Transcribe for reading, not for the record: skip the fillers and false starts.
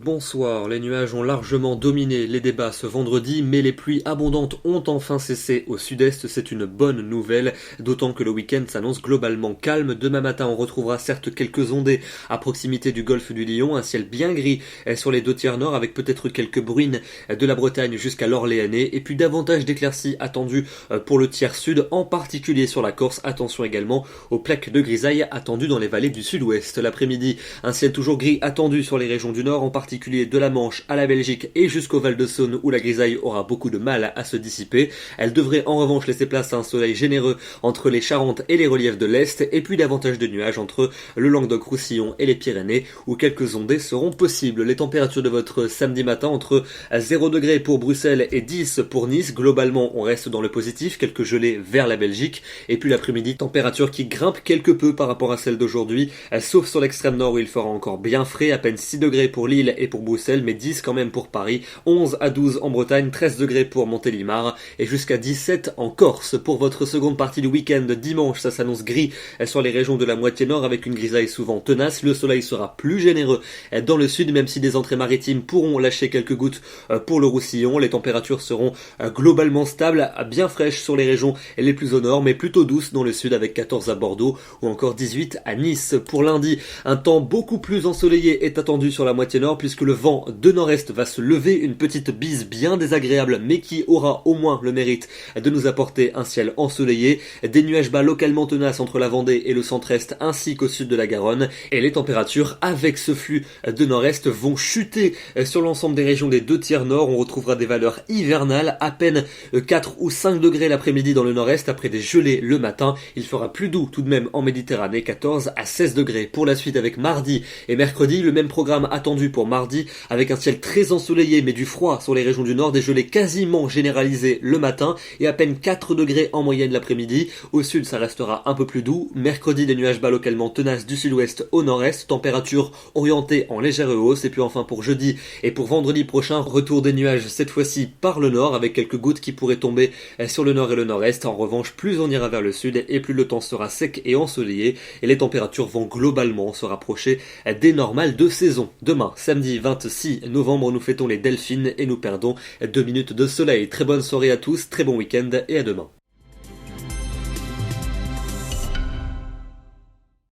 Bonsoir, les nuages ont largement dominé les débats ce vendredi, mais les pluies abondantes ont enfin cessé au sud-est, c'est une bonne nouvelle, d'autant que le week-end s'annonce globalement calme. Demain matin, on retrouvera certes quelques ondées à proximité du golfe du Lion, un ciel bien gris sur les deux tiers nord, avec peut-être quelques bruines de la Bretagne jusqu'à l'Orléanais, et puis davantage d'éclaircies attendues pour le tiers sud, en particulier sur la Corse. Attention également aux plaques de grisaille attendues dans les vallées du sud-ouest. L'après-midi, un ciel toujours gris attendu sur les régions du nord, en particulier de la Manche à la Belgique et jusqu'au Val-de-Saône où la grisaille aura beaucoup de mal à se dissiper. Elle devrait en revanche laisser place à un soleil généreux entre les Charentes et les reliefs de l'Est, et puis davantage de nuages entre le Languedoc-Roussillon et les Pyrénées où quelques ondées seront possibles. Les températures de votre samedi matin entre 0 degrés pour Bruxelles et 10 pour Nice. Globalement, on reste dans le positif, quelques gelées vers la Belgique, et puis l'après-midi, température qui grimpe quelque peu par rapport à celle d'aujourd'hui, sauf sur l'extrême nord où il fera encore bien frais, à peine 6 degrés pour Lille et pour Bruxelles, mais 10 quand même pour Paris, 11 à 12 en Bretagne, 13 degrés pour Montélimar et jusqu'à 17 en Corse. Pour votre seconde partie du week-end, dimanche, ça s'annonce gris sur les régions de la moitié nord avec une grisaille souvent tenace. Le soleil sera plus généreux dans le sud, même si des entrées maritimes pourront lâcher quelques gouttes pour le Roussillon. Les températures seront globalement stables, bien fraîches sur les régions les plus au nord, mais plutôt douces dans le sud avec 14 à Bordeaux ou encore 18 à Nice. Pour lundi, un temps beaucoup plus ensoleillé est attendu sur la moitié nord puisque le vent de nord-est va se lever, une petite bise bien désagréable mais qui aura au moins le mérite de nous apporter un ciel ensoleillé, des nuages bas localement tenaces entre la Vendée et le centre-est ainsi qu'au sud de la Garonne, et les températures avec ce flux de nord-est vont chuter sur l'ensemble des régions des deux tiers nord. On retrouvera des valeurs hivernales, à peine 4 ou 5 degrés l'après-midi dans le nord-est après des gelées le matin. Il fera plus doux tout de même en Méditerranée, 14 à 16 degrés. Pour la suite avec mardi et mercredi, le même programme attendu pour mardi avec un ciel très ensoleillé mais du froid sur les régions du nord, des gelées quasiment généralisées le matin et à peine 4 degrés en moyenne l'après-midi. Au sud ça restera un peu plus doux. Mercredi, des nuages bas localement tenaces du sud-ouest au nord-est, température orientée en légère hausse. Et puis enfin pour jeudi et pour vendredi prochain, retour des nuages cette fois-ci par le nord avec quelques gouttes qui pourraient tomber sur le nord et le nord-est. En revanche, plus on ira vers le sud et plus le temps sera sec et ensoleillé et les températures vont globalement se rapprocher des normales de saison. Demain, samedi 26 novembre, nous fêtons les Delphines et nous perdons 2 minutes de soleil. Très bonne soirée à tous, très bon week-end et à demain.